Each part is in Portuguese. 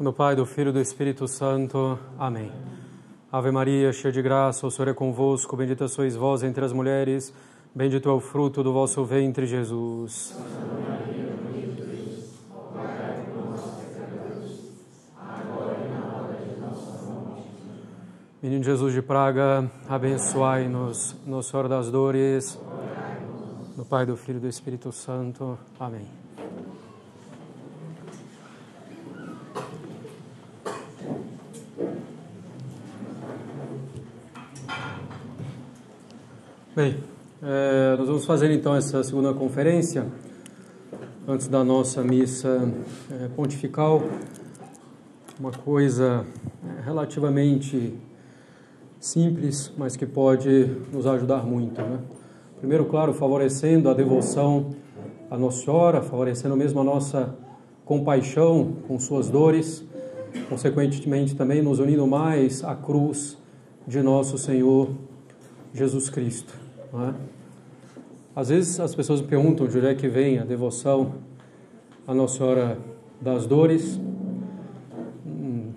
Do Pai, do Filho e do Espírito Santo. Amém. Ave Maria, cheia de graça, o Senhor é convosco, bendita sois vós entre as mulheres, bendito é o fruto do vosso ventre, Jesus. Menino Jesus de Praga, abençoai-nos, Nossa Senhora das Dores, do Pai, do Filho e do Espírito Santo. Amém. Bem, nós vamos fazer então essa segunda conferência, antes da nossa missa pontifical, uma coisa relativamente simples, mas que pode nos ajudar muito, né? Primeiro, claro, favorecendo a devoção à Nossa Senhora, favorecendo mesmo a nossa compaixão com suas dores, consequentemente também nos unindo mais à cruz de nosso Senhor Jesus Cristo, não é? Às vezes as pessoas me perguntam de onde é que vem a devoção à Nossa Senhora das Dores. Não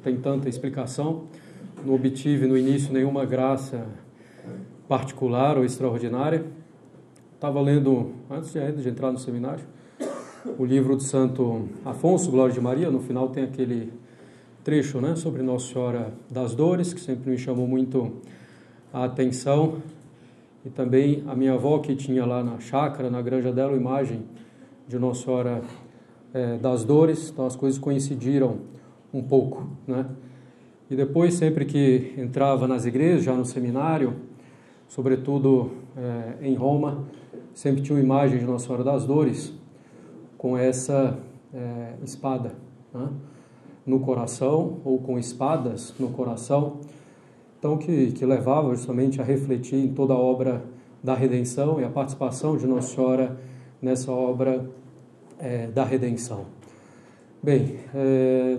tem tanta explicação. Não obtive no início nenhuma graça particular ou extraordinária. Estava lendo, antes de entrar no seminário, o livro do Santo Afonso, Glória de Maria. No final tem aquele trecho, né, sobre Nossa Senhora das Dores, que sempre me chamou muito a atenção. E também a minha avó, que tinha lá na chácara, na granja dela, a imagem de Nossa Senhora das Dores. Então as coisas coincidiram um pouco, né? E depois, sempre que entrava nas igrejas, já no seminário, sobretudo em Roma, sempre tinha uma imagem de Nossa Senhora das Dores com essa espada, né, no coração, ou com espadas no coração. Então, que levava justamente a refletir em toda a obra da redenção e a participação de Nossa Senhora nessa obra da redenção. Bem,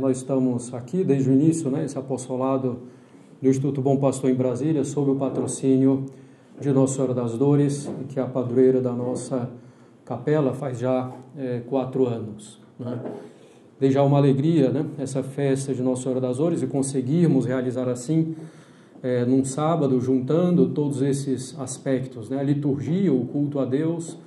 nós estamos aqui desde o início, né, esse apostolado do Instituto Bom Pastor em Brasília, sob o patrocínio de Nossa Senhora das Dores, que é a padroeira da nossa capela faz já 4 anos, né? Desde já uma alegria, né, essa festa de Nossa Senhora das Dores, e conseguirmos realizar assim, num sábado, juntando todos esses aspectos, né, a liturgia, o culto a Deus,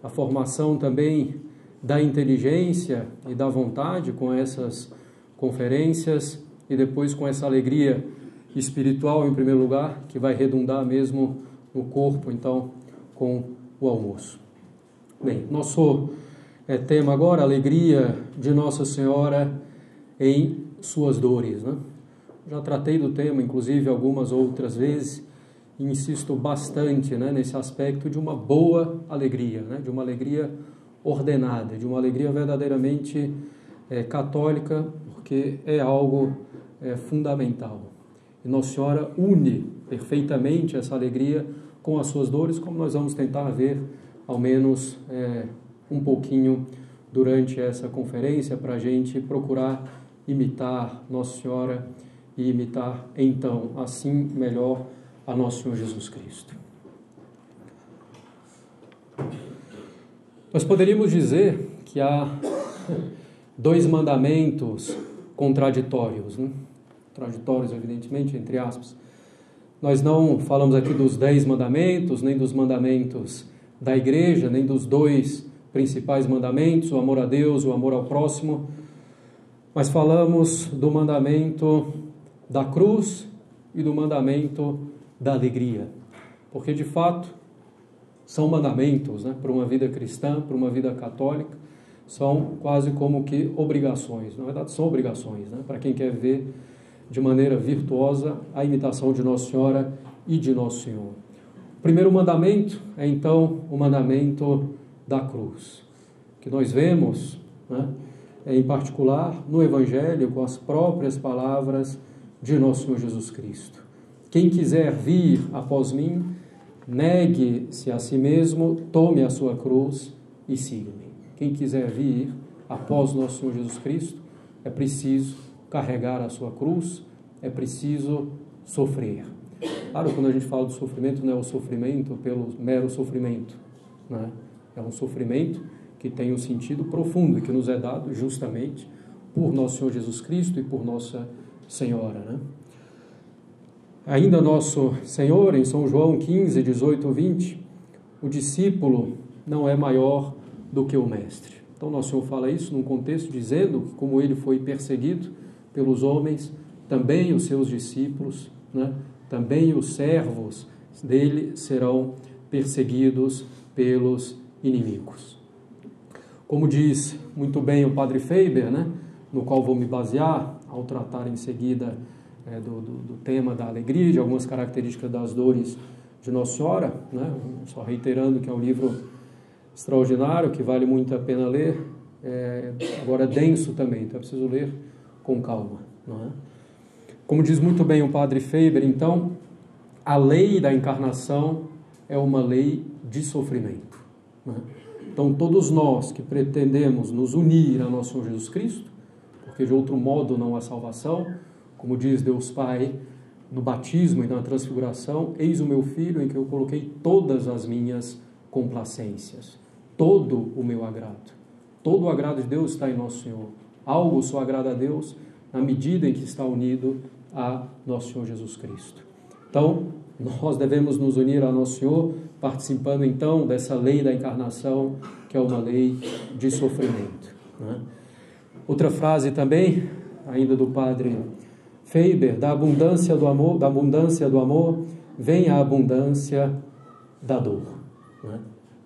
a formação também da inteligência e da vontade com essas conferências, e depois com essa alegria espiritual, em primeiro lugar, que vai redundar mesmo no corpo, então, com o almoço. Bem, nosso tema agora, alegria de Nossa Senhora em suas dores, né? Já tratei do tema, inclusive, algumas outras vezes, e insisto bastante, né, nesse aspecto de uma boa alegria, né, de uma alegria ordenada, de uma alegria verdadeiramente católica, porque é algo fundamental. E Nossa Senhora une perfeitamente essa alegria com as suas dores, como nós vamos tentar ver, ao menos um pouquinho, durante essa conferência, para a gente procurar imitar Nossa Senhora e imitar, então, assim melhor, a Nosso Senhor Jesus Cristo. Nós poderíamos dizer que há 2 mandamentos contraditórios, né? Contraditórios, evidentemente, entre aspas. Nós não falamos aqui dos 10 mandamentos, nem dos mandamentos da igreja, nem dos 2 principais mandamentos, o amor a Deus, o amor ao próximo, mas falamos do mandamento da cruz e do mandamento da alegria, porque de fato são mandamentos, né, para uma vida cristã, para uma vida católica, são quase como que obrigações. Na verdade, são obrigações, né, para quem quer ver de maneira virtuosa a imitação de Nossa Senhora e de Nosso Senhor. O primeiro mandamento é, então, o mandamento da cruz, que nós vemos, né, em particular no Evangelho, com as próprias palavras de Nosso Senhor Jesus Cristo. Quem quiser vir após mim, negue-se a si mesmo, tome a sua cruz e siga-me. Quem quiser vir após Nosso Senhor Jesus Cristo, é preciso carregar a sua cruz, é preciso sofrer. Claro, quando a gente fala do sofrimento, não é o sofrimento pelo mero sofrimento, né? É um sofrimento que tem um sentido profundo, que nos é dado justamente por nosso Senhor Jesus Cristo e por Nossa Senhora, né? Ainda nosso Senhor, em São João 15, 18, 20, o discípulo não é maior do que o mestre. Então nosso Senhor fala isso num contexto dizendo que como ele foi perseguido pelos homens, também os seus discípulos, né, também os servos dele serão perseguidos pelos inimigos. Como diz muito bem o Padre Faber, né, no qual vou me basear ao tratar em seguida do tema da alegria, de algumas características das dores de Nossa Senhora, né, só reiterando que é um livro extraordinário, que vale muito a pena ler, agora é denso também, então é preciso ler com calma, não é? Como diz muito bem o Padre Faber, então, a lei da encarnação é uma lei de sofrimento, né? Então, todos nós que pretendemos nos unir a nosso Senhor Jesus Cristo, porque de outro modo não há salvação, como diz Deus Pai no batismo e na transfiguração, eis o meu filho em que eu coloquei todas as minhas complacências, todo o meu agrado. Todo o agrado de Deus está em nosso Senhor. Algo só agrada a Deus na medida em que está unido a nosso Senhor Jesus Cristo. Então, nós devemos nos unir a nosso Senhor, participando então dessa lei da encarnação, que é uma lei de sofrimento, né? Outra frase também, ainda do Padre Faber, da abundância do amor vem a abundância da dor, né?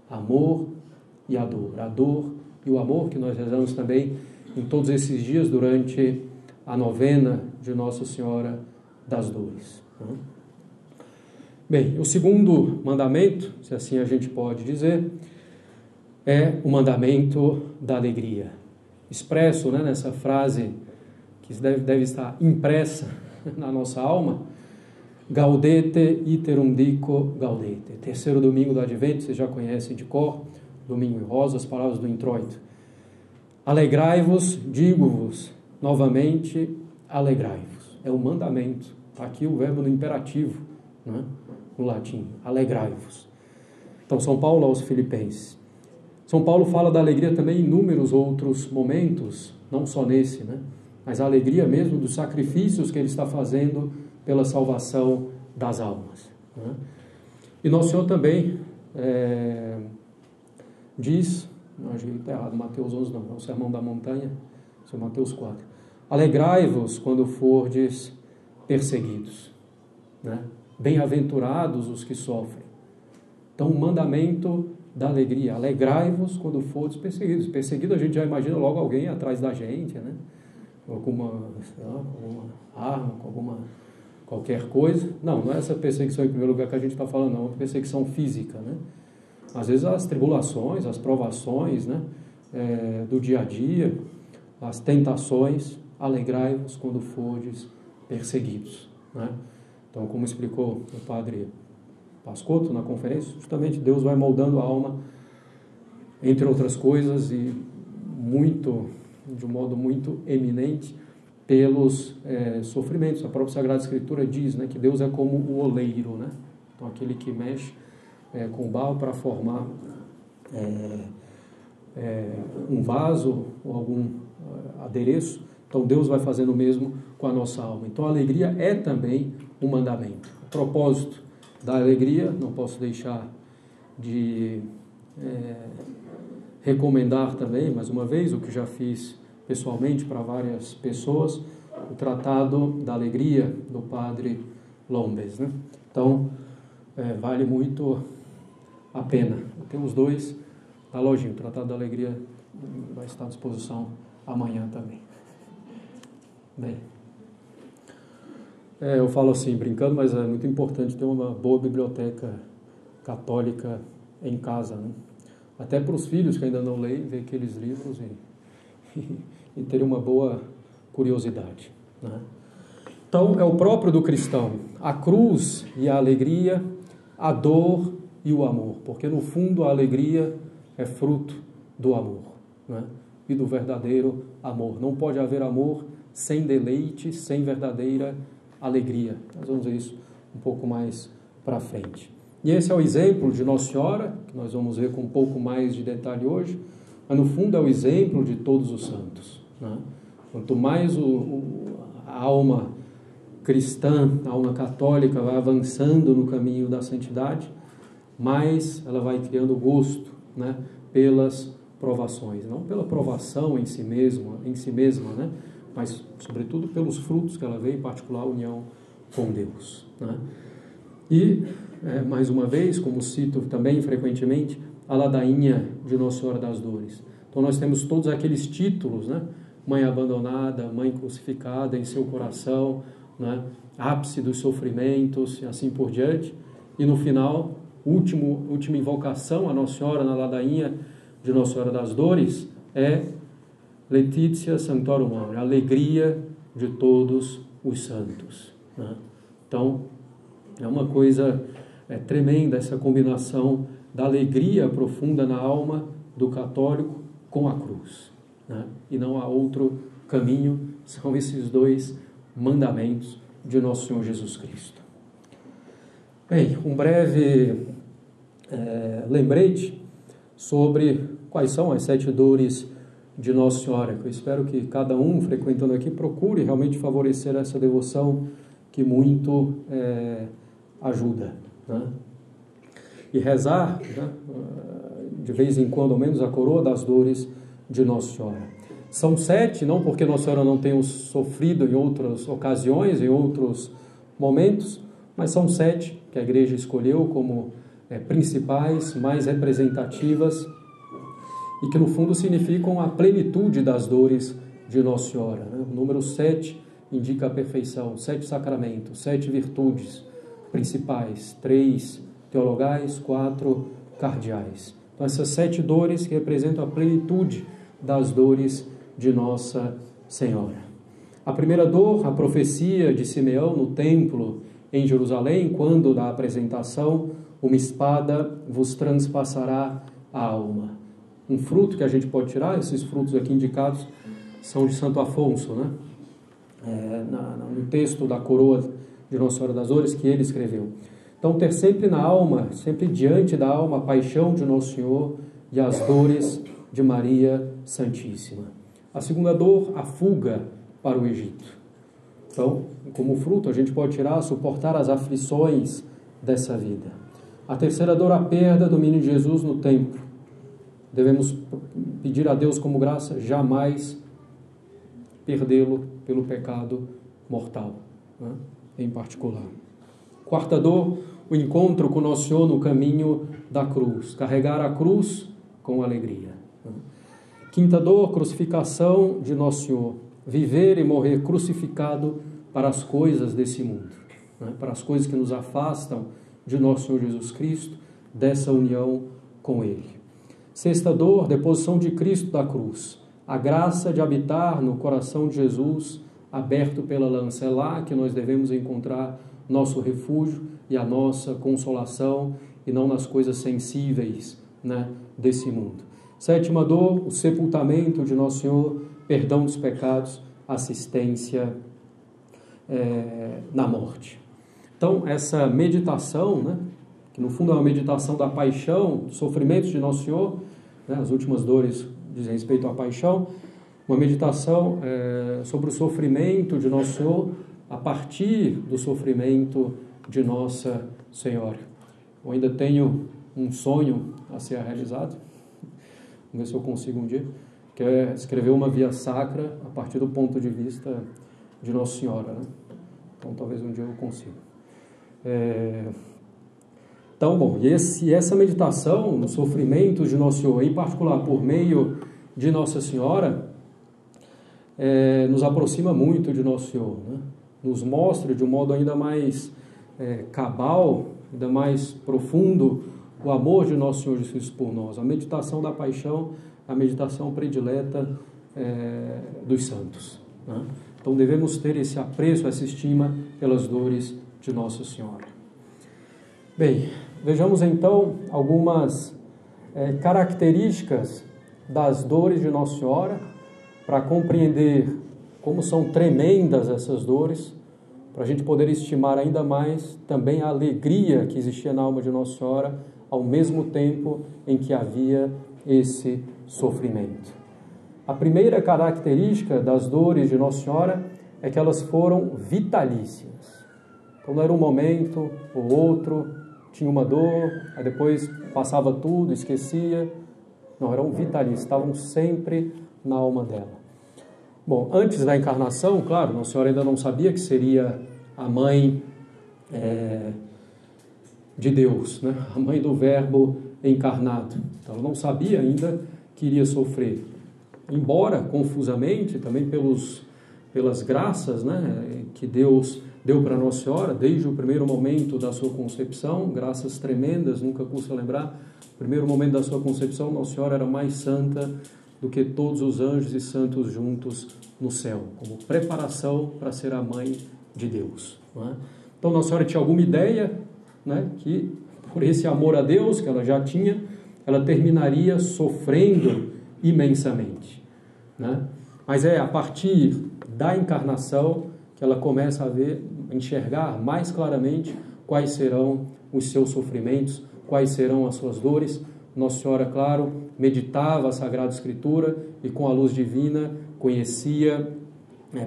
Amor e a dor e o amor que nós rezamos também em todos esses dias durante a novena de Nossa Senhora das Dores, né? Bem, o segundo mandamento, se assim a gente pode dizer, é o mandamento da alegria, expresso, né, nessa frase que deve estar impressa na nossa alma: Gaudete iterum dico gaudete. Terceiro domingo do Advento, vocês já conhecem de cor, domingo em rosa, as palavras do introito. Alegrai-vos, digo-vos novamente, alegrai-vos. É o mandamento. Está aqui o verbo no imperativo, né, no latim, alegrai-vos. Então, São Paulo aos Filipenses. São Paulo fala da alegria também em inúmeros outros momentos, não só nesse, né, mas a alegria mesmo dos sacrifícios que ele está fazendo pela salvação das almas, né? E Nosso Senhor também diz, não, acho que está errado, Mateus 11 não, é o Sermão da Montanha, isso é Mateus 4. Alegrai-vos quando fordes perseguidos, né? Bem-aventurados os que sofrem. Então, o mandamento da alegria, alegrai-vos quando fordes perseguidos. Perseguido a gente já imagina logo alguém atrás da gente, né? Alguma arma, com qualquer coisa. Não é essa perseguição em primeiro lugar que a gente está falando, não, é uma perseguição física, né? Às vezes as tribulações, as provações, né, do dia a dia, as tentações, alegrai-vos quando fordes perseguidos, né? Então, como explicou o Padre Pascotto na conferência, justamente Deus vai moldando a alma, entre outras coisas, e de um modo muito eminente, pelos sofrimentos. A própria Sagrada Escritura diz, né, que Deus é como o oleiro, né? Então, aquele que mexe com barro para formar um vaso ou algum adereço. Então, Deus vai fazendo o mesmo com a nossa alma. Então, a alegria é também um mandamento. A propósito da alegria, não posso deixar de recomendar também, mais uma vez, o que já fiz pessoalmente para várias pessoas, o Tratado da Alegria do Padre Lombes, né? Então, vale muito a pena. Tem os dois na lojinha. O Tratado da Alegria vai estar à disposição amanhã também. Bem, eu falo assim, brincando, mas é muito importante ter uma boa biblioteca católica em casa, né? Até para os filhos que ainda não leem, ver aqueles livros e ter uma boa curiosidade, né? Então, é o próprio do cristão, a cruz e a alegria, a dor e o amor, porque no fundo a alegria é fruto do amor, né? E do verdadeiro amor. Não pode haver amor sem deleite, sem verdadeira alegria. Nós vamos ver isso um pouco mais para frente. E esse é o exemplo de Nossa Senhora, que nós vamos ver com um pouco mais de detalhe hoje, mas no fundo é o exemplo de todos os santos, né? Quanto mais a alma cristã, a alma católica vai avançando no caminho da santidade, mais ela vai criando gosto, né, pelas provações, não pela provação em si mesma, né, mas sobretudo pelos frutos que ela vê, em particular a união com Deus, né? E, mais uma vez, como cito também frequentemente, a ladainha de Nossa Senhora das Dores. Então nós temos todos aqueles títulos, né? Mãe abandonada, mãe crucificada em seu coração, né? Ápice dos sofrimentos e assim por diante. E no final, última invocação a Nossa Senhora na ladainha de Nossa Senhora das Dores é Laetitia Sanctorum Mori, a alegria de todos os santos, né? Então, é uma coisa tremenda essa combinação da alegria profunda na alma do católico com a cruz, né? E não há outro caminho, são esses dois mandamentos de Nosso Senhor Jesus Cristo. Bem, um breve lembrete sobre quais são as 7 dores de Nossa Senhora, que eu espero que cada um frequentando aqui procure realmente favorecer essa devoção que muito ajuda, né? E rezar, né, de vez em quando, ao menos, a coroa das dores de Nossa Senhora. São 7, não porque Nossa Senhora não tenha sofrido em outras ocasiões, em outros momentos, mas são 7 que a Igreja escolheu como principais, mais representativas e que, no fundo, significam a plenitude das dores de Nossa Senhora, né? O número 7 indica a perfeição, 7 sacramentos, 7 virtudes principais, 3 teologais, 4 cardeais. Então, essas 7 dores que representam a plenitude das dores de Nossa Senhora. A primeira dor, a profecia de Simeão no templo em Jerusalém, quando da apresentação, uma espada vos transpassará a alma. Um fruto que a gente pode tirar, esses frutos aqui indicados são de Santo Afonso, né? No texto da coroa de Nossa Senhora das Dores que ele escreveu. Então, ter sempre na alma, sempre diante da alma, a paixão de Nosso Senhor e as dores de Maria Santíssima. A segunda dor, a fuga para o Egito. Então, como fruto, a gente pode tirar, suportar as aflições dessa vida. A terceira dor, a perda do menino Jesus no templo. Devemos pedir a Deus como graça jamais perdê-lo pelo pecado mortal, né, em particular. Quarta dor, o encontro com Nosso Senhor no caminho da cruz. Carregar a cruz com alegria. Quinta dor, crucificação de Nosso Senhor. Viver e morrer crucificado para as coisas desse mundo, né, para as coisas que nos afastam de Nosso Senhor Jesus Cristo, dessa união com Ele. Sexta dor, deposição de Cristo da cruz. A graça de habitar no coração de Jesus, aberto pela lança. É lá que nós devemos encontrar nosso refúgio e a nossa consolação, e não nas coisas sensíveis, né, desse mundo. Sétima dor, o sepultamento de Nosso Senhor, perdão dos pecados, assistência na morte. Então, essa meditação, né, que no fundo é uma meditação da paixão, dos sofrimentos de Nosso Senhor, né, as últimas dores dizem respeito à paixão, uma meditação sobre o sofrimento de Nosso Senhor a partir do sofrimento de Nossa Senhora. Eu ainda tenho um sonho a ser realizado, vamos ver se eu consigo um dia, que é escrever uma via sacra a partir do ponto de vista de Nossa Senhora, né? Então talvez um dia eu consiga. Então, bom, e essa meditação no sofrimento de Nosso Senhor, em particular por meio de Nossa Senhora, nos aproxima muito de Nosso Senhor, né? Nos mostra de um modo ainda mais cabal, ainda mais profundo, o amor de Nosso Senhor Jesus por nós. A meditação da paixão, a meditação predileta dos santos, né? Então devemos ter esse apreço, essa estima pelas dores de Nossa Senhora. Bem, vejamos então algumas características das dores de Nossa Senhora, para compreender como são tremendas essas dores, para a gente poder estimar ainda mais também a alegria que existia na alma de Nossa Senhora, ao mesmo tempo em que havia esse sofrimento. A primeira característica das dores de Nossa Senhora é que elas foram vitalícias. Então não era um momento ou outro, tinha uma dor, aí depois passava tudo, esquecia. Não, eram vitalícias, estavam sempre na alma dela. Bom, antes da encarnação, claro, Nossa Senhora ainda não sabia que seria a mãe de Deus, né? A mãe do Verbo encarnado. Então ela não sabia ainda que iria sofrer. Embora, confusamente, também pelas graças, né, que Deus deu para Nossa Senhora, desde o primeiro momento da sua concepção, graças tremendas, nunca custa lembrar, no primeiro momento da sua concepção, Nossa Senhora era mais santa do que todos os anjos e santos juntos no céu, como preparação para ser a mãe de Deus. Não é? Então, Nossa Senhora tinha alguma ideia, né, que por esse amor a Deus que ela já tinha, ela terminaria sofrendo imensamente. Né? Mas é a partir da encarnação que ela começa a enxergar mais claramente quais serão os seus sofrimentos, quais serão as suas dores. Nossa Senhora, claro, meditava a Sagrada Escritura e com a luz divina conhecia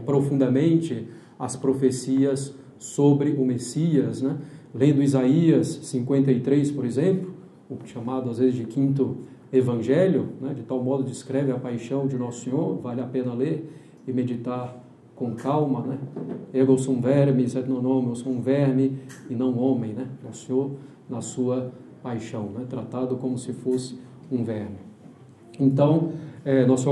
profundamente as profecias sobre o Messias, né? Lendo Isaías 53, por exemplo, o chamado às vezes de quinto Evangelho, né? De tal modo descreve a paixão de Nosso Senhor, vale a pena ler e meditar com calma, né? Ego sum vermis et non homo, eu sou um verme e não homem, né? Nosso Senhor na sua paixão, né? Tratado como se fosse um verme. Então, Nossa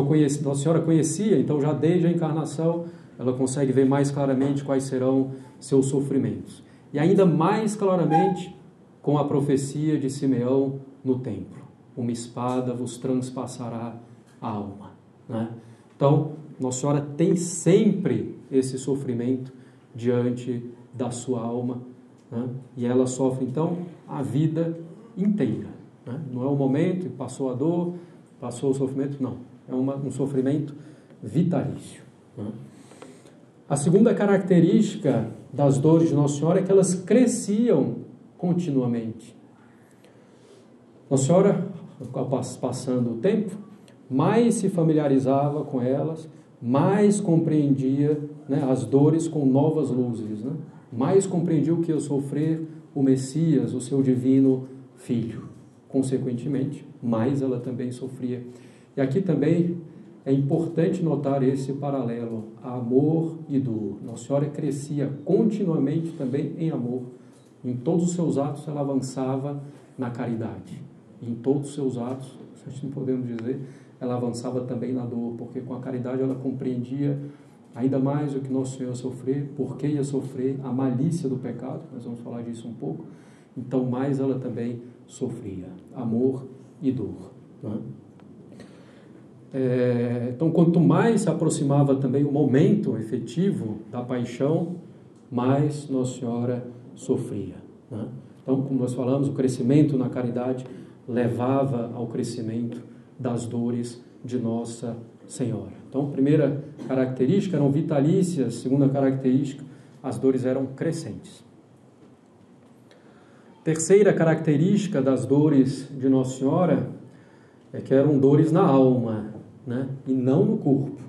Senhora conhecia, então já desde a encarnação, ela consegue ver mais claramente quais serão seus sofrimentos. E ainda mais claramente com a profecia de Simeão no templo. Uma espada vos transpassará a alma. Né? Então, Nossa Senhora tem sempre esse sofrimento diante da sua alma. Né? E ela sofre, então, a vida inteira. Né? Não é um momento e passou a dor, passou o sofrimento, não. É um sofrimento vitalício. Né? A segunda característica das dores de Nossa Senhora é que elas cresciam continuamente. Nossa Senhora, passando o tempo, mais se familiarizava com elas, mais compreendia, né, as dores com novas luzes, né? Mais compreendia o que ia sofrer o Messias, o seu divino Filho. Consequentemente, mais ela também sofria. E aqui também é importante notar esse paralelo, amor e dor. Nossa Senhora crescia continuamente também em amor. Em todos os seus atos ela avançava na caridade. Em todos os seus atos, se não podemos dizer, ela avançava também na dor, porque com a caridade ela compreendia ainda mais o que Nosso Senhor ia sofrer, por que ia sofrer, a malícia do pecado, nós vamos falar disso um pouco. Então mais ela também sofria, amor e dor. Não é? Então, quanto mais se aproximava também o momento efetivo da paixão, mais Nossa Senhora sofria. Né? Então, como nós falamos, o crescimento na caridade levava ao crescimento das dores de Nossa Senhora. Então, primeira característica, eram vitalícias. Segunda característica, as dores eram crescentes. Terceira característica das dores de Nossa Senhora é que eram dores na alma, né? E não no corpo.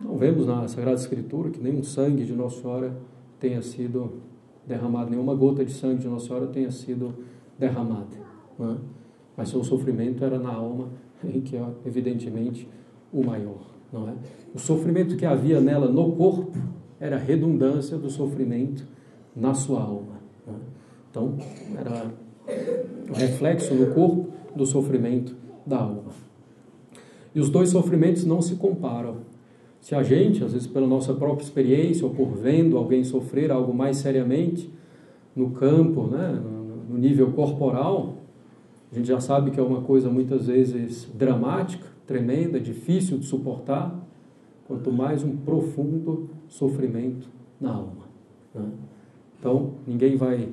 Não vemos na Sagrada Escritura que nenhum sangue de Nossa Senhora tenha sido derramado, nenhuma gota de sangue de Nossa Senhora tenha sido derramada. Né? Mas seu sofrimento era na alma, que é evidentemente o maior. Não é? O sofrimento que havia nela no corpo era a redundância do sofrimento na sua alma. Né? Então, era o reflexo no corpo do sofrimento da alma. E os dois sofrimentos não se comparam. Se a gente, às vezes pela nossa própria experiência, ou por vendo alguém sofrer algo mais seriamente no campo, né, no nível corporal, a gente já sabe que é uma coisa muitas vezes dramática, tremenda, difícil de suportar, quanto mais um profundo sofrimento na alma. Né? Então, ninguém vai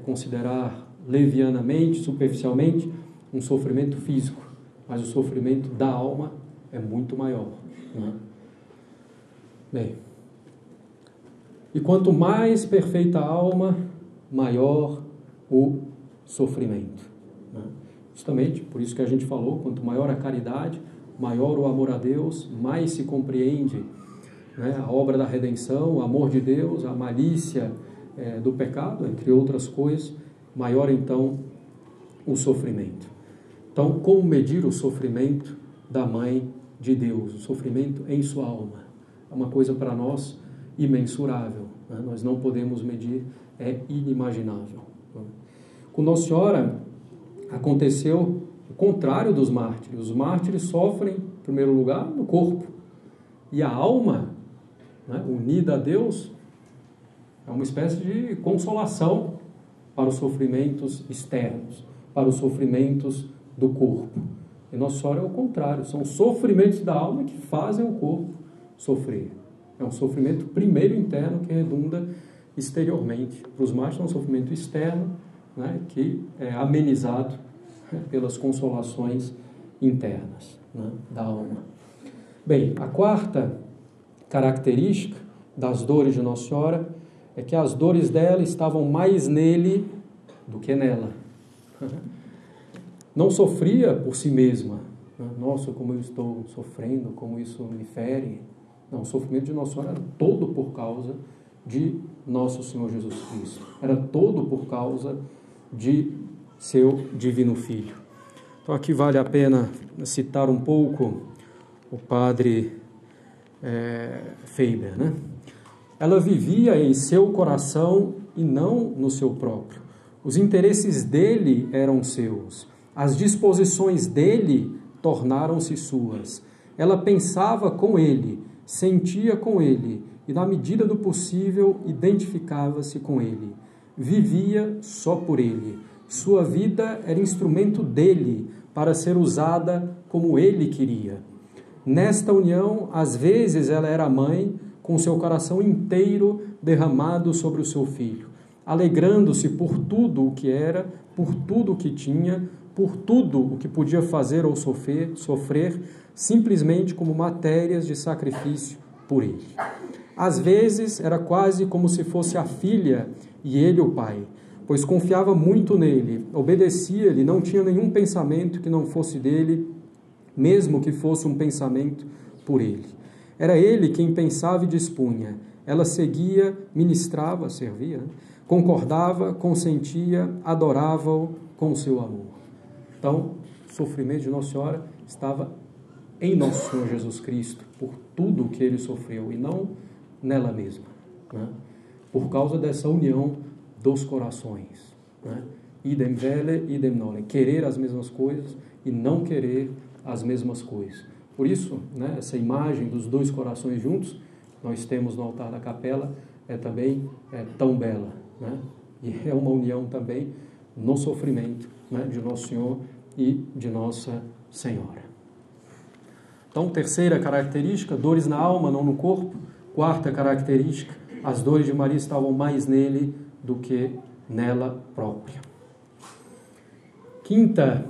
considerar levianamente, superficialmente, um sofrimento físico, mas o sofrimento da alma é muito maior. Né? Bem, e quanto mais perfeita a alma, maior o sofrimento. Né? Justamente por isso que a gente falou, quanto maior a caridade, maior o amor a Deus, mais se compreende, né, a obra da redenção, o amor de Deus, a malícia do pecado, entre outras coisas, maior então o sofrimento. Então, como medir o sofrimento da Mãe de Deus, o sofrimento em sua alma? É uma coisa para nós imensurável, né? Nós não podemos medir, é inimaginável. Com Nossa Senhora aconteceu o contrário dos mártires. Os mártires sofrem, em primeiro lugar, no corpo. E a alma, né, unida a Deus, é uma espécie de consolação para os sofrimentos externos, para os sofrimentos do corpo. E Nossa Senhora é o contrário, são os sofrimentos da alma que fazem o corpo sofrer. É um sofrimento primeiro interno que redunda exteriormente. Para os mártires é um sofrimento externo, né, que é amenizado, né, pelas consolações internas, né, da alma. Bem, a quarta característica das dores de Nossa Senhora é que as dores dela estavam mais nele do que nela. Não sofria por si mesma. Nossa, como eu estou sofrendo, como isso me fere. Não, o sofrimento de Nossa Senhora era todo por causa de nosso Senhor Jesus Cristo. Era todo por causa de seu divino Filho. Então aqui vale a pena citar um pouco o padre Faber, né? Ela vivia em seu coração e não no seu próprio. Os interesses dele eram seus. As disposições dele tornaram-se suas. Ela pensava com ele, sentia com ele e, na medida do possível, identificava-se com ele. Vivia só por ele. Sua vida era instrumento dele para ser usada como ele queria. Nesta união, às vezes ela era mãe, com seu coração inteiro derramado sobre o seu filho, alegrando-se por tudo o que era, por tudo o que tinha, por tudo o que podia fazer ou sofrer, simplesmente como matérias de sacrifício por ele. Às vezes era quase como se fosse a filha e ele o pai, pois confiava muito nele, obedecia-lhe, não tinha nenhum pensamento que não fosse dele, mesmo que fosse um pensamento por ele. Era ele quem pensava e dispunha. Ela seguia, ministrava, servia, né? Concordava, consentia, adorava-o com o seu amor. Então, o sofrimento de Nossa Senhora estava em nosso Senhor Jesus Cristo, por tudo o que ele sofreu, e não nela mesma, né? Por causa dessa união dos corações, né? Idem vele, idem nolem. Querer as mesmas coisas e não querer as mesmas coisas. Por isso, né, essa imagem dos dois corações juntos, nós temos no altar da capela, também tão bela, né? E é uma união também no sofrimento, né, de Nosso Senhor e de Nossa Senhora. Então, terceira característica, dores na alma, não no corpo. Quarta característica, as dores de Maria estavam mais nele do que nela própria. Quinta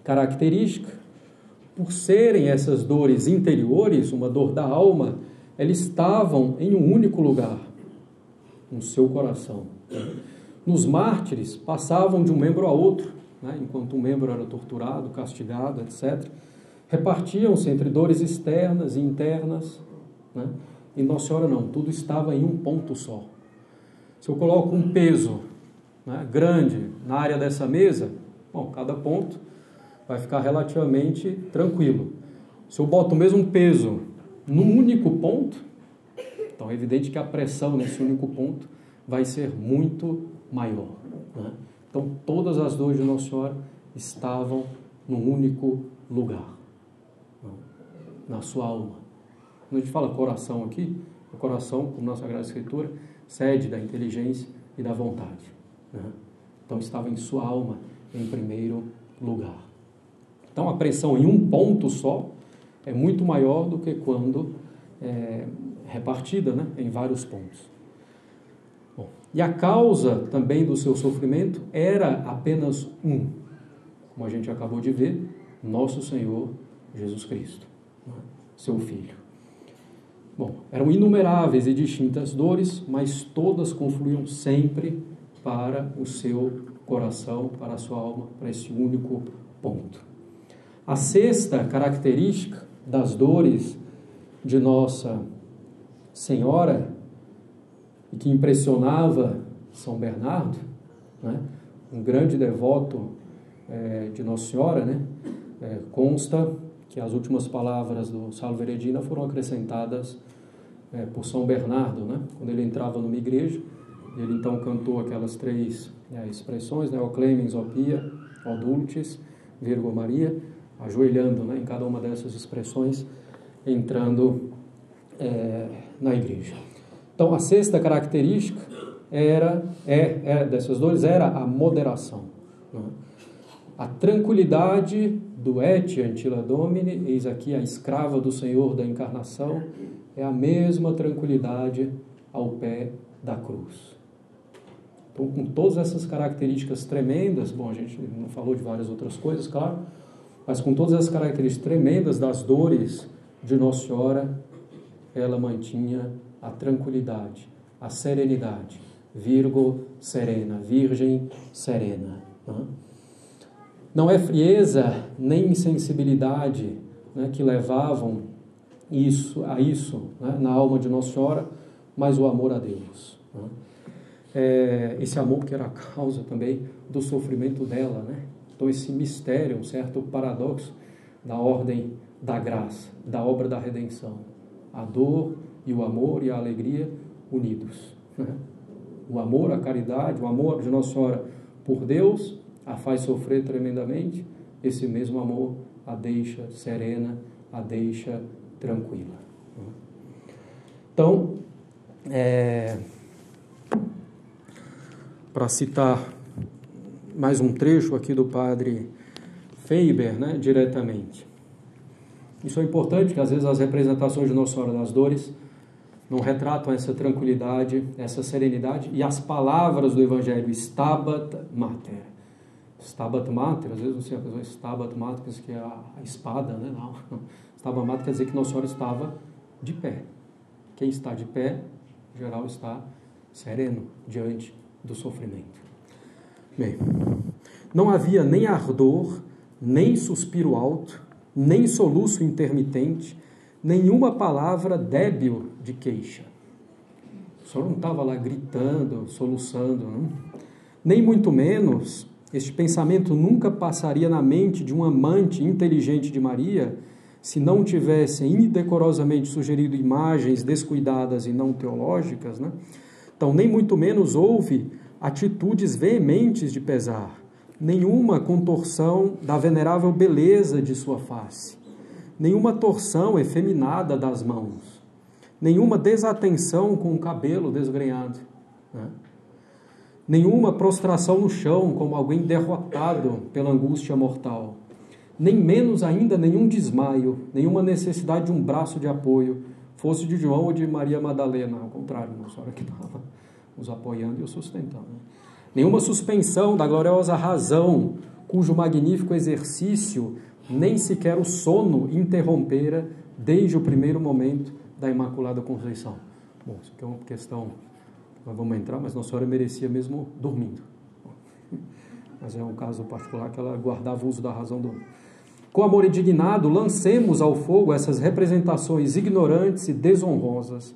característica, por serem essas dores interiores, uma dor da alma, elas estavam em um único lugar, no seu coração. Nos mártires, passavam de um membro a outro, né? Enquanto um membro era torturado, castigado, etc. Repartiam-se entre dores externas e internas, né? E Nossa Senhora não, tudo estava em um ponto só. Se eu coloco um peso, né, grande na área dessa mesa, bom, cada ponto vai ficar relativamente tranquilo. Se eu boto o mesmo peso num único ponto, então é evidente que a pressão nesse único ponto vai ser muito maior, né? Então todas as dores de Nossa Senhora estavam num único lugar, né? Na sua alma. Quando a gente fala coração aqui, o coração, como na Sagrada Escritura, sede da inteligência e da vontade, né? Então estava em sua alma em primeiro lugar. Então, a pressão em um ponto só é muito maior do que quando repartida, né, em vários pontos. Bom, e a causa também do seu sofrimento era apenas um, como a gente acabou de ver, nosso Senhor Jesus Cristo, né, seu Filho. Bom, eram inumeráveis e distintas dores, mas todas confluíam sempre para o seu coração, para a sua alma, para esse único ponto. A sexta característica das dores de Nossa Senhora, e que impressionava São Bernardo, né? Um grande devoto de Nossa Senhora, né? Consta que as últimas palavras do Salve Regina foram acrescentadas por São Bernardo, né? Quando ele entrava numa igreja, ele então cantou aquelas três expressões, né? O Clemens, o Pia, o Dulcis, Virgo Maria, ajoelhando, né? Em cada uma dessas expressões, entrando na igreja. Então, a sexta característica dessas dores era a moderação, né? A tranquilidade do et antilla Domini, eis aqui a escrava do Senhor da encarnação, é a mesma tranquilidade ao pé da cruz. Então, com todas essas características tremendas, bom, a gente não falou de várias outras coisas, claro, mas com todas essas características tremendas das dores de Nossa Senhora, ela mantinha a tranquilidade, a serenidade, Virgo serena, Virgem serena. Não é frieza nem insensibilidade, né, que levavam a isso, né, na alma de Nossa Senhora, mas o amor a Deus. Né? Esse amor que era a causa também do sofrimento dela, né? Então esse mistério, um certo paradoxo da ordem da graça, da obra da redenção. A dor e o amor e a alegria unidos. Né? O amor, a caridade, o amor de Nossa Senhora por Deus a faz sofrer tremendamente, esse mesmo amor a deixa serena, a deixa tranquila. Então, para citar mais um trecho aqui do padre Faber, né, diretamente. Isso é importante, que às vezes as representações de Nossa Senhora das Dores não retratam essa tranquilidade, essa serenidade, e as palavras do Evangelho, Stabat Mater. Stabat Mater, às vezes você pensa, Stabat Mater, que é a espada, né? Não. Stabat Mater quer dizer que Nossa Senhora estava de pé. Quem está de pé, em geral, está sereno diante do sofrimento. Bem, não havia nem ardor, nem suspiro alto, nem soluço intermitente, nenhuma palavra débil de queixa. O Senhor não estava lá gritando, soluçando, não? Nem muito menos, este pensamento nunca passaria na mente de um amante inteligente de Maria, se não tivesse indecorosamente sugerido imagens descuidadas e não teológicas, né? Então, nem muito menos houve atitudes veementes de pesar, nenhuma contorção da venerável beleza de sua face, nenhuma torção efeminada das mãos, nenhuma desatenção com o cabelo desgrenhado, né? Nenhuma prostração no chão como alguém derrotado pela angústia mortal, nem menos ainda nenhum desmaio, nenhuma necessidade de um braço de apoio, fosse de João ou de Maria Madalena, ao contrário, Nossa Senhora que estava os apoiando e os sustentando. Nenhuma suspensão da gloriosa razão, cujo magnífico exercício nem sequer o sono interrompera desde o primeiro momento da Imaculada Conceição. Bom, isso aqui é uma questão, nós vamos entrar, mas Nossa Senhora merecia mesmo dormindo. Mas é um caso particular que ela guardava o uso da razão do homem. Com amor indignado, lancemos ao fogo essas representações ignorantes e desonrosas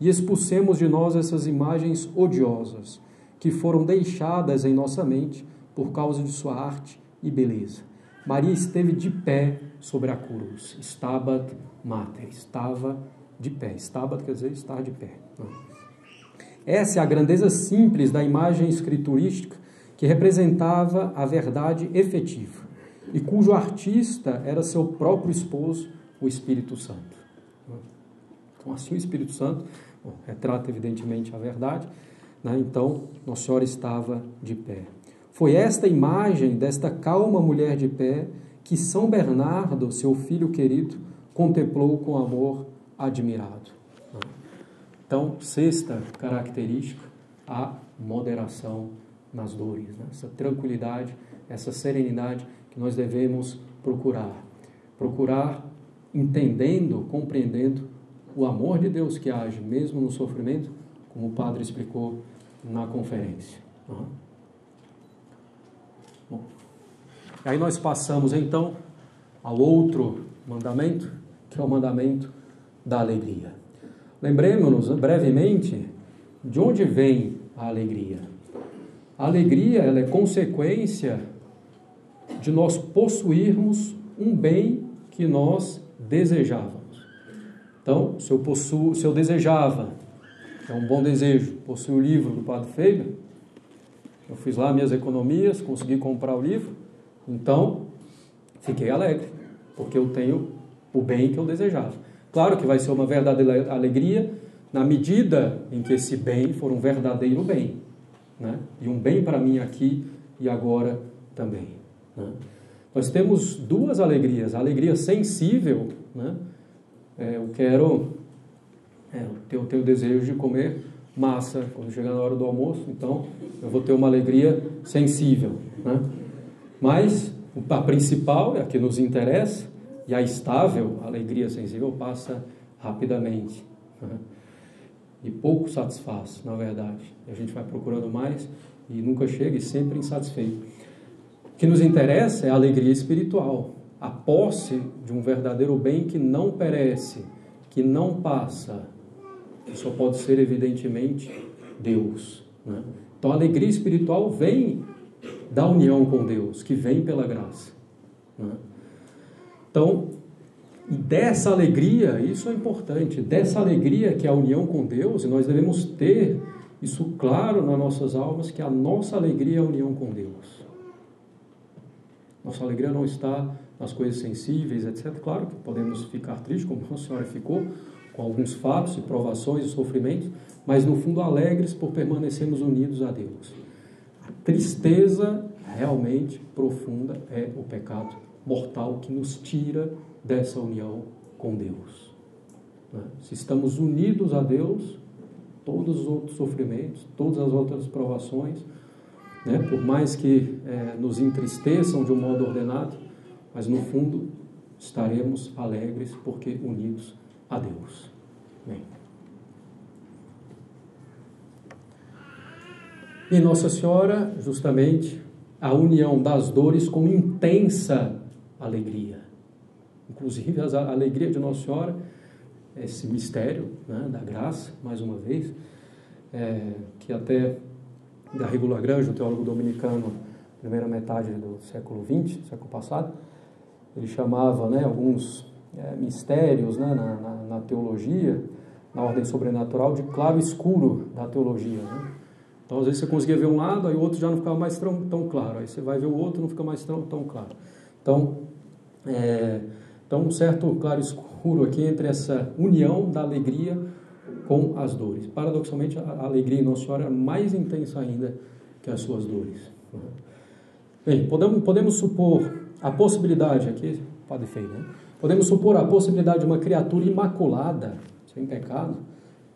e expulsemos de nós essas imagens odiosas que foram deixadas em nossa mente por causa de sua arte e beleza. Maria esteve de pé sobre a cruz. Stabat Mater. Estava de pé. Stabat quer dizer estar de pé. Essa é a grandeza simples da imagem escriturística que representava a verdade efetiva e cujo artista era seu próprio esposo, o Espírito Santo. Então, assim, o Espírito Santo retrata, evidentemente, a verdade, né? Então, Nossa Senhora estava de pé. Foi esta imagem desta calma mulher de pé que São Bernardo, seu filho querido, contemplou com amor admirado. Então, sexta característica, a moderação nas dores, né? Essa tranquilidade, essa serenidade que nós devemos procurar. Procurar entendendo, compreendendo o amor de Deus que age mesmo no sofrimento, como o padre explicou na conferência. Bom, aí nós passamos então ao outro mandamento, que é o mandamento da alegria. Lembremos-nos brevemente de onde vem a alegria. A alegria, ela é consequência de nós possuirmos um bem que nós desejávamos. Então, se eu desejava, é um bom desejo, possuir o livro do Padre Faber, eu fiz lá minhas economias, consegui comprar o livro, então fiquei alegre, porque eu tenho o bem que eu desejava. Claro que vai ser uma verdadeira alegria na medida em que esse bem for um verdadeiro bem, né? E um bem para mim aqui e agora também, né? Nós temos duas alegrias. A alegria sensível, né? Eu tenho o desejo de comer massa quando chegar na hora do almoço, então eu vou ter uma alegria sensível, né? Mas a principal, é a que nos interessa, e a estável, a alegria sensível, passa rapidamente, né? E pouco satisfaz, na verdade. A gente vai procurando mais e nunca chega e sempre insatisfeito. O que nos interessa é a alegria espiritual, a posse de um verdadeiro bem que não perece, que não passa, que só pode ser, evidentemente, Deus, né? Então, a alegria espiritual vem da união com Deus, que vem pela graça, né? Então, dessa alegria, isso é importante, dessa alegria que é a união com Deus, e nós devemos ter isso claro nas nossas almas, que a nossa alegria é a união com Deus. Nossa alegria não está nas coisas sensíveis, etc. Claro que podemos ficar tristes, como a senhora ficou, com alguns fatos e provações e sofrimentos, mas no fundo alegres por permanecermos unidos a Deus. A tristeza realmente profunda é o pecado mortal que nos tira dessa união com Deus, né? Se estamos unidos a Deus, todos os outros sofrimentos, todas as outras provações, né, por mais que nos entristeçam de um modo ordenado, mas no fundo estaremos alegres porque unidos a Deus. Bem. E Nossa Senhora, justamente, a união das dores com intensa alegria. Inclusive, a alegria de Nossa Senhora, esse mistério, né, da graça, mais uma vez, que até Garrigou Lagrange, o teólogo dominicano, primeira metade do século XX, século passado, ele chamava, né, alguns mistérios, né, na teologia, na ordem sobrenatural, de claro e escuro da teologia, né? Então, às vezes você conseguia ver um lado, aí o outro já não ficava mais tão claro. Aí você vai ver o outro, não fica mais tão claro. Então, um certo claro e escuro aqui entre essa união da alegria com as dores. Paradoxalmente, a alegria em Nossa Senhora é mais intensa ainda que as suas dores. Bem, podemos supor a possibilidade, aqui, Padre Feio, né? Podemos supor a possibilidade de uma criatura imaculada, sem pecado,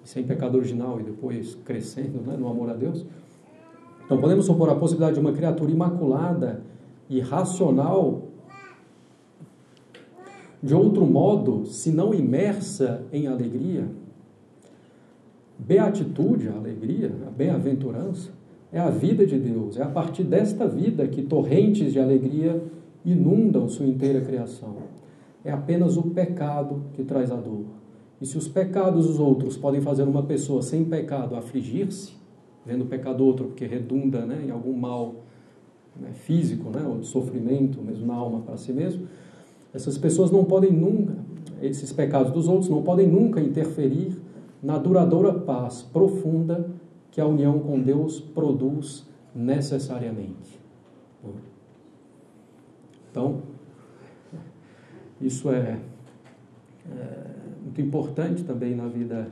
sem pecado original e depois crescendo, né, no amor a Deus. Então, podemos supor a possibilidade de uma criatura imaculada e racional, de outro modo, se não imersa em alegria. Beatitude, a alegria, a bem-aventurança, é a vida de Deus. É a partir desta vida que torrentes de alegria inundam sua inteira criação. É apenas o pecado que traz a dor. E se os pecados dos outros podem fazer uma pessoa sem pecado afligir-se, vendo o pecado do outro porque redunda, né, em algum mal, né, físico, né, ou de sofrimento mesmo na alma para si mesmo, essas pessoas não podem nunca, esses pecados dos outros não podem nunca interferir na duradoura paz profunda que a união com Deus produz necessariamente. Então, isso é muito importante também na vida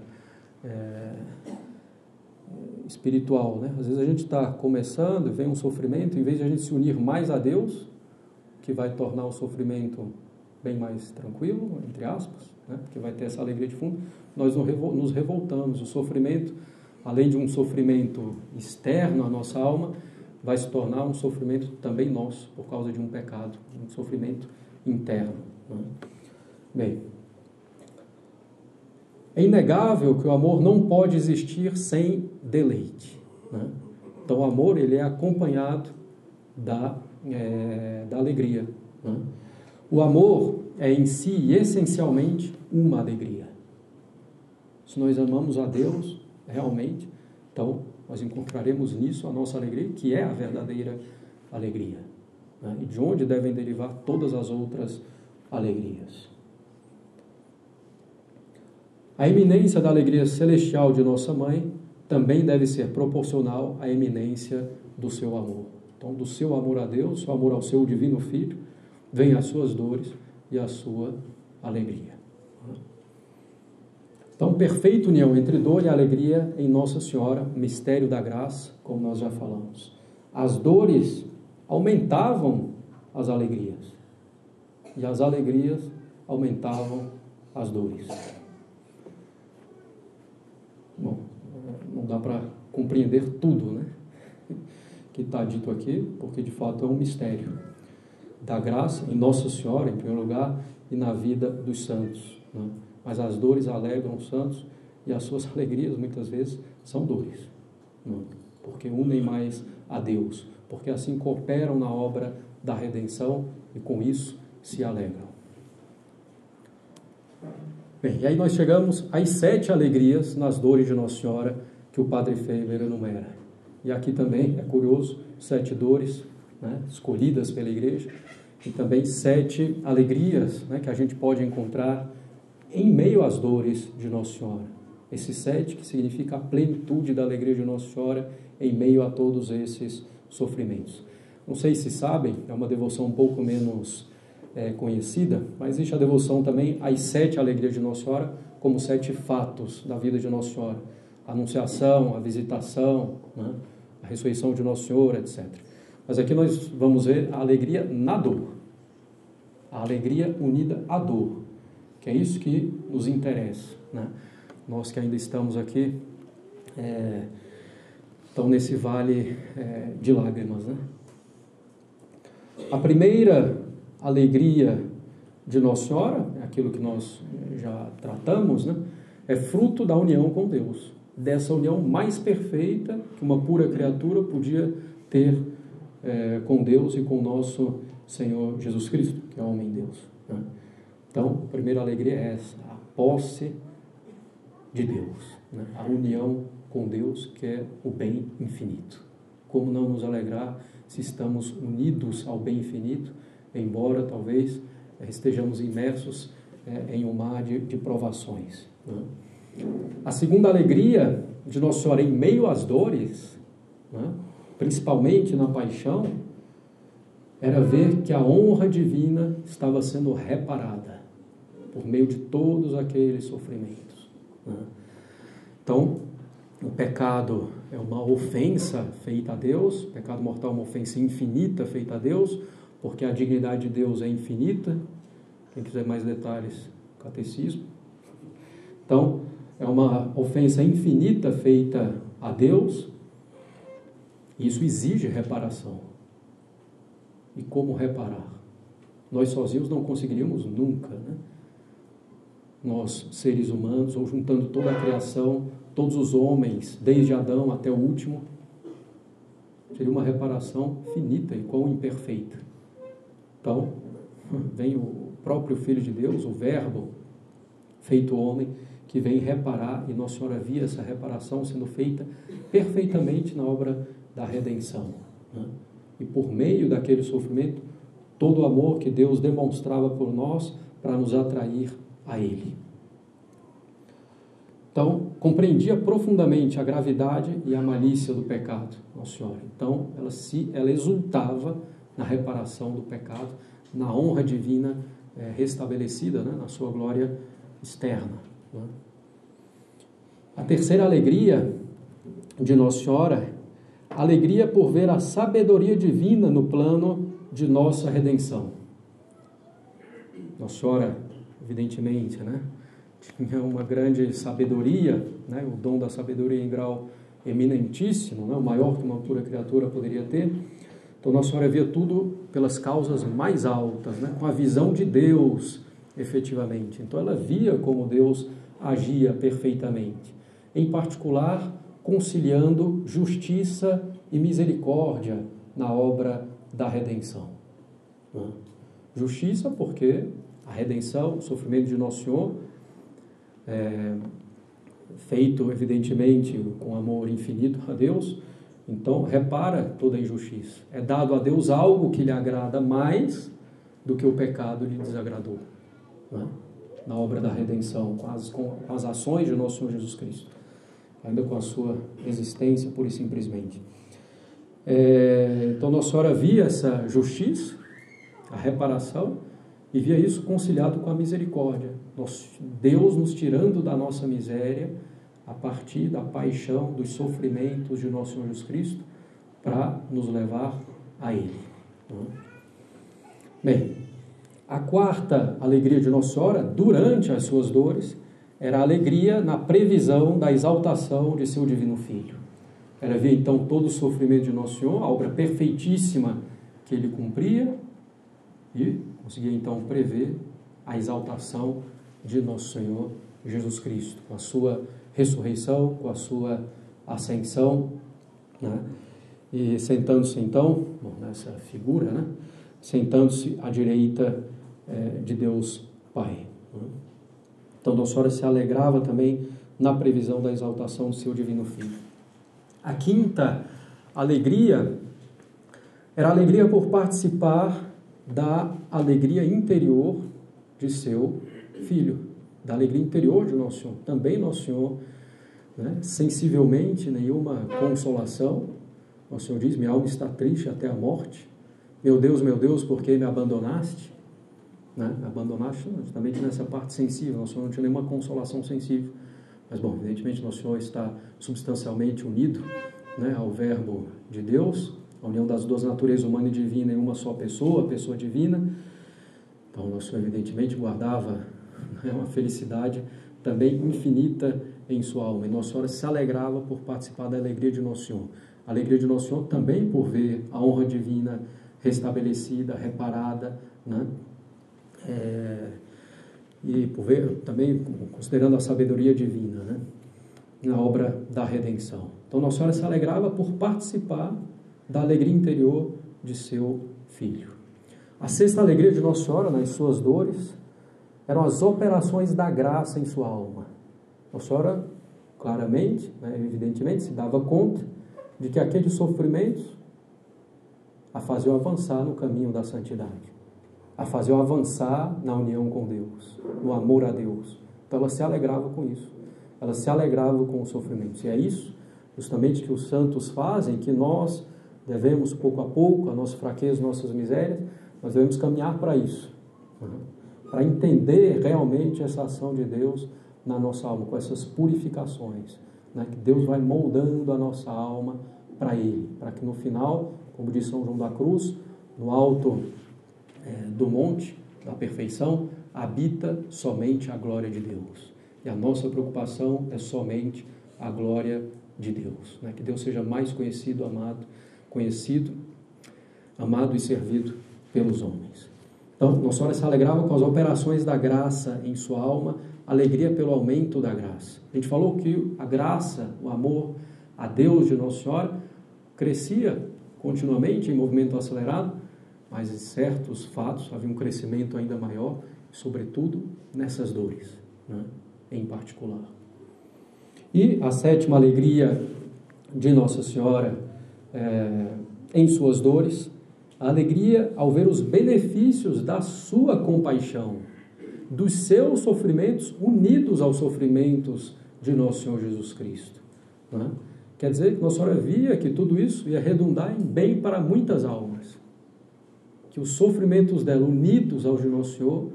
espiritual, né? Às vezes a gente está começando, vem um sofrimento, em vez de a gente se unir mais a Deus, que vai tornar o sofrimento bem mais tranquilo, entre aspas, né? Porque vai ter essa alegria de fundo, nós nos revoltamos. O sofrimento, além de um sofrimento externo à nossa alma, vai se tornar um sofrimento também nosso, por causa de um pecado, um sofrimento interno, né? Bem, é inegável que o amor não pode existir sem deleite, né? Então, o amor, ele é acompanhado da alegria, né? O amor é em si, essencialmente, uma alegria. Se nós amamos a Deus, realmente, então nós encontraremos nisso a nossa alegria, que é a verdadeira alegria, né? E de onde devem derivar todas as outras alegrias. A eminência da alegria celestial de nossa mãe também deve ser proporcional à eminência do seu amor. Então, do seu amor a Deus, seu amor ao seu divino Filho, vem as suas dores e a sua alegria. Então, perfeita união entre dor e alegria em Nossa Senhora, mistério da graça, como nós já falamos. As dores aumentavam as alegrias, e as alegrias aumentavam as dores. Bom, não dá para compreender tudo, né, que está dito aqui, porque de fato é um mistério da graça em Nossa Senhora, em primeiro lugar, e na vida dos santos, né? Mas as dores alegram os santos e as suas alegrias, muitas vezes, são dores, né? Porque unem mais a Deus, porque assim cooperam na obra da redenção e com isso se alegram. Bem, e aí nós chegamos às 7 alegrias nas dores de Nossa Senhora que o Padre Faber enumera. E aqui também é curioso, 7 dores, né, escolhidas pela Igreja, e também 7 alegrias, né, que a gente pode encontrar em meio às dores de Nossa Senhora. Esse 7 que significa a plenitude da alegria de Nossa Senhora em meio a todos esses sofrimentos. Não sei se sabem, é uma devoção um pouco menos conhecida, mas existe a devoção também às 7 alegrias de Nossa Senhora, como 7 fatos da vida de Nossa Senhora. A anunciação, a visitação, né, a ressurreição de Nossa Senhora, etc. Mas aqui nós vamos ver a alegria na dor. A alegria unida à dor, que é isso que nos interessa, né? Nós que ainda estamos aqui, estão nesse vale de lágrimas, né? A primeira alegria de Nossa Senhora, é aquilo que nós já tratamos, né? É fruto da união com Deus, dessa união mais perfeita que uma pura criatura podia ter com Deus e com o nosso Senhor Jesus Cristo, que é homem-Deus, né? Então, a primeira alegria é essa, a posse de Deus, né? A união com Deus, que é o bem infinito. Como não nos alegrar se estamos unidos ao bem infinito, embora talvez estejamos imersos em um mar de provações, né? A segunda alegria de Nossa Senhora em meio às dores, né, principalmente na paixão, era ver que a honra divina estava sendo reparada por meio de todos aqueles sofrimentos, né? Então, o pecado é uma ofensa feita a Deus, o pecado mortal é uma ofensa infinita feita a Deus, porque a dignidade de Deus é infinita. Quem quiser mais detalhes, catecismo. Então, é uma ofensa infinita feita a Deus, e isso exige reparação. E como reparar? Nós sozinhos não conseguiríamos nunca, né? Nós, seres humanos, ou juntando toda a criação, todos os homens, desde Adão até o último, seria uma reparação finita e quão imperfeita. Então, vem o próprio Filho de Deus, o Verbo, feito homem, que vem reparar, e Nossa Senhora via essa reparação sendo feita perfeitamente na obra da redenção, né? E por meio daquele sofrimento, todo o amor que Deus demonstrava por nós para nos atrair a Ele. Então, compreendia profundamente a gravidade e a malícia do pecado, Nossa Senhora. Então, ela exultava na reparação do pecado, na honra divina restabelecida, né, na sua glória externa, né? A terceira alegria de Nossa Senhora, alegria por ver a sabedoria divina no plano de nossa redenção. Nossa Senhora, evidentemente, né, tinha uma grande sabedoria, né, o dom da sabedoria em grau eminentíssimo, né, o maior que uma pura criatura poderia ter. Então, Nossa Senhora via tudo pelas causas mais altas, né, com a visão de Deus, efetivamente. Então, ela via como Deus agia perfeitamente, em particular, conciliando justiça e misericórdia na obra da redenção, né? Justiça, porque a redenção, o sofrimento de Nosso Senhor, feito evidentemente com amor infinito a Deus, então repara toda a injustiça. É dado a Deus algo que lhe agrada mais do que o pecado lhe desagradou, né? Na obra da redenção, com as ações de Nosso Senhor Jesus Cristo, ainda com a sua existência pura e simplesmente. Então Nossa Senhora via essa justiça, a reparação, e via isso conciliado com a misericórdia. Deus nos tirando da nossa miséria a partir da paixão, dos sofrimentos de Nosso Senhor Jesus Cristo, para nos levar a Ele. Bem, a quarta alegria de Nossa Senhora, durante as suas dores, era a alegria na previsão da exaltação de seu divino Filho. Ela via então todo o sofrimento de Nosso Senhor, a obra perfeitíssima que Ele cumpria, e conseguia então prever a exaltação de Nosso Senhor Jesus Cristo, com a sua ressurreição, com a sua ascensão, né? E sentando-se então, nessa figura, né? Sentando-se à direita de Deus Pai. Então Nossa Senhora se alegrava também na previsão da exaltação do seu divino Filho. A quinta alegria era a alegria por participar da alegria interior de seu Filho, da alegria interior de Nosso Senhor. Também Nosso Senhor, né, sensivelmente, nenhuma consolação. Nosso Senhor diz: minha alma está triste até a morte. Meu Deus, por que me abandonaste? Né? Abandonaste justamente nessa parte sensível. Nosso Senhor não tinha nenhuma consolação sensível. Mas, bom, evidentemente, Nosso Senhor está substancialmente unido, né, ao Verbo de Deus, a união das duas naturezas, humana e divina, em uma só pessoa, a pessoa divina. Então, Nosso Senhor, evidentemente, guardava, né, uma felicidade também infinita em sua alma. E Nossa Senhora se alegrava por participar da alegria de Nosso Senhor. A alegria de Nosso Senhor também por ver a honra divina restabelecida, reparada, né? E por ver também, considerando a sabedoria divina, né, na obra da redenção. Então Nossa Senhora se alegrava por participar da alegria interior de seu Filho. A sexta alegria de Nossa Senhora nas suas dores eram as operações da graça em sua alma. Nossa Senhora claramente, né, evidentemente, se dava conta de que aqueles sofrimentos a faziam avançar no caminho da santidade, a faziam avançar na união com Deus, no amor a Deus. Então ela se alegrava com isso, ela se alegrava com os sofrimentos. E é isso justamente que os santos fazem, que nós devemos pouco a pouco, a nossa fraqueza, nossas misérias, nós devemos caminhar para isso, para entender realmente essa ação de Deus na nossa alma, com essas purificações, né, que Deus vai moldando a nossa alma para Ele, para que no final, como diz São João da Cruz, no alto do monte da perfeição, habita somente a glória de Deus. E a nossa preocupação é somente a glória de Deus, né? Que Deus seja mais conhecido, amado e servido pelos homens. Então, Nossa Senhora se alegrava com as operações da graça em sua alma, alegria pelo aumento da graça. A gente falou que a graça, o amor a Deus de Nossa Senhora crescia continuamente em movimento acelerado, mas em certos fatos havia um crescimento ainda maior, sobretudo nessas dores, né, em particular. E a sétima alegria de Nossa Senhora em suas dores, a alegria ao ver os benefícios da sua compaixão, dos seus sofrimentos unidos aos sofrimentos de Nosso Senhor Jesus Cristo, né? Quer dizer que Nossa Senhora via que tudo isso ia redundar em bem para muitas almas, que os sofrimentos dela, unidos aos de Nosso Senhor,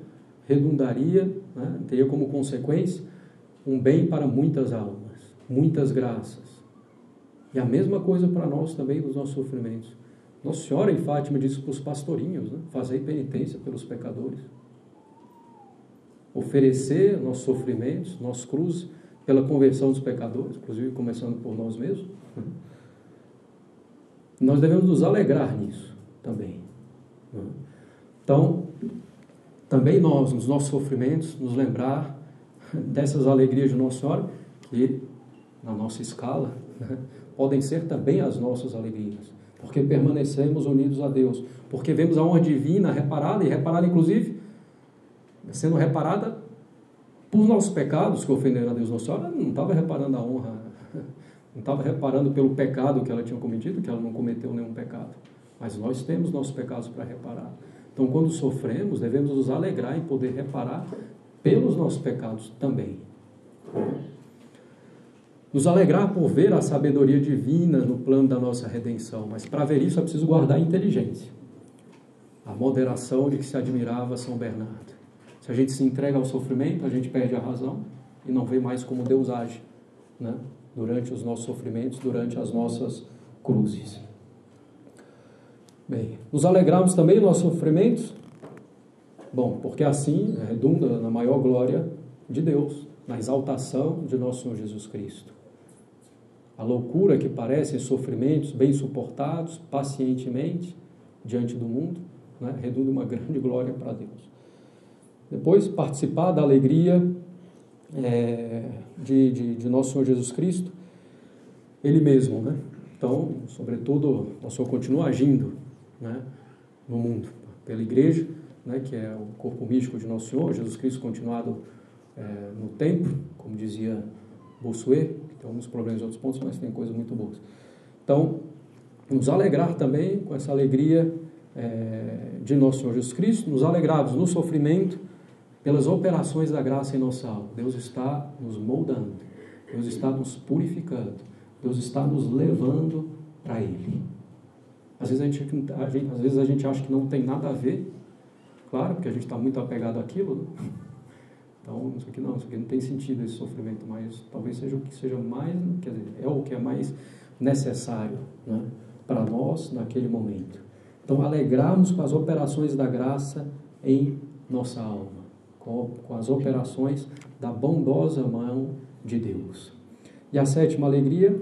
redundaria, né, teria como consequência um bem para muitas almas, muitas graças. E a mesma coisa para nós também nos nossos sofrimentos. Nossa Senhora em Fátima disse para os pastorinhos, né, fazei penitência pelos pecadores. Oferecer nossos sofrimentos, nossos cruzes, pela conversão dos pecadores, inclusive começando por nós mesmos. Nós devemos nos alegrar nisso também. Então, também nós, nos nossos sofrimentos, nos lembrar dessas alegrias de Nossa Senhora, que na nossa escala, né, podem ser também as nossas alegrias. porque permanecemos unidos a Deus, porque vemos a honra divina reparada, e reparada inclusive, sendo reparada por nossos pecados que ofenderam a Deus. Nossa Senhora não estava reparando a honra, não estava reparando pelo pecado que ela tinha cometido, que ela não cometeu nenhum pecado, mas nós temos nossos pecados para reparar. Então, quando sofremos, devemos nos alegrar em poder reparar pelos nossos pecados também. Nos alegrar por ver a sabedoria divina no plano da nossa redenção, mas para ver isso é preciso guardar a inteligência, a moderação de que se admirava São Bernardo. Se a gente se entrega ao sofrimento, a gente perde a razão e não vê mais como Deus age, né? Durante os nossos sofrimentos, durante as nossas cruzes. Bem, nos alegrarmos também nos nossos sofrimentos? Bom, porque assim redunda na maior glória de Deus, na exaltação de nosso Senhor Jesus Cristo. A loucura que parecem sofrimentos bem suportados, pacientemente, diante do mundo, né, redunda uma grande glória para Deus. Depois, participar da alegria de nosso Senhor Jesus Cristo, Ele mesmo, né? Então, sobretudo, o Senhor continua agindo, né, no mundo, pela igreja, né, que é o corpo místico de nosso Senhor, Jesus Cristo continuado no templo, como dizia Bossuet, que tem alguns problemas em outros pontos, mas tem coisas muito boas. Então, nos alegrar também com essa alegria de nosso Senhor Jesus Cristo, nos alegrarmos no sofrimento pelas operações da graça em nossa alma. Deus está nos moldando, Deus está nos purificando, Deus está nos levando para Ele. Às vezes a gente acha que não tem nada a ver, claro, porque a gente está muito apegado àquilo, né? Então, isso aqui não tem sentido, esse sofrimento, mas talvez seja o que seja mais, quer dizer, é o que é mais necessário, né, para nós naquele momento. Então, alegrarmos com as operações da graça em nossa alma, com as operações da bondosa mão de Deus. E a sétima alegria,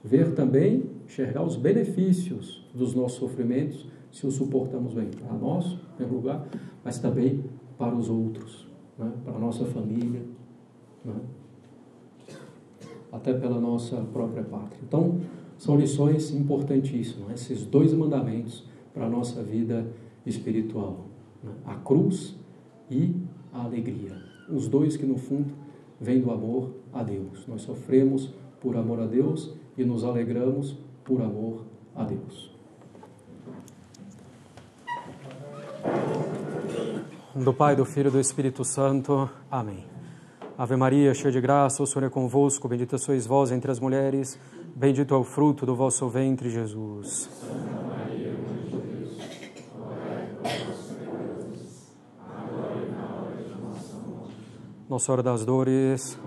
ver também, enxergar os benefícios dos nossos sofrimentos, se os suportamos bem, para nós, em primeiro lugar, mas também para os outros, né? Para a nossa família, né? Até pela nossa própria pátria. Então, são lições importantíssimas, esses dois mandamentos para a nossa vida espiritual, né? A cruz e a alegria. Os dois que, no fundo, vêm do amor a Deus. Nós sofremos por amor a Deus e nos alegramos por amor a Deus. Do Pai, do Filho e do Espírito Santo. Amém. Ave Maria, cheia de graça, o Senhor é convosco, bendita sois vós entre as mulheres, bendito é o fruto do vosso ventre, Jesus. Santa Maria, Mãe de Deus, rogai por nós, pecadores, agora e na hora de nossa morte. Nossa Senhora das Dores,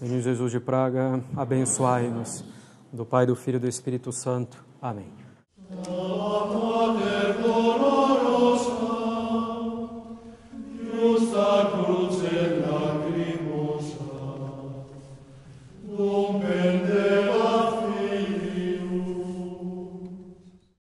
Menino Jesus de Praga, abençoai-nos. Do Pai, do Filho e do Espírito Santo. Amém.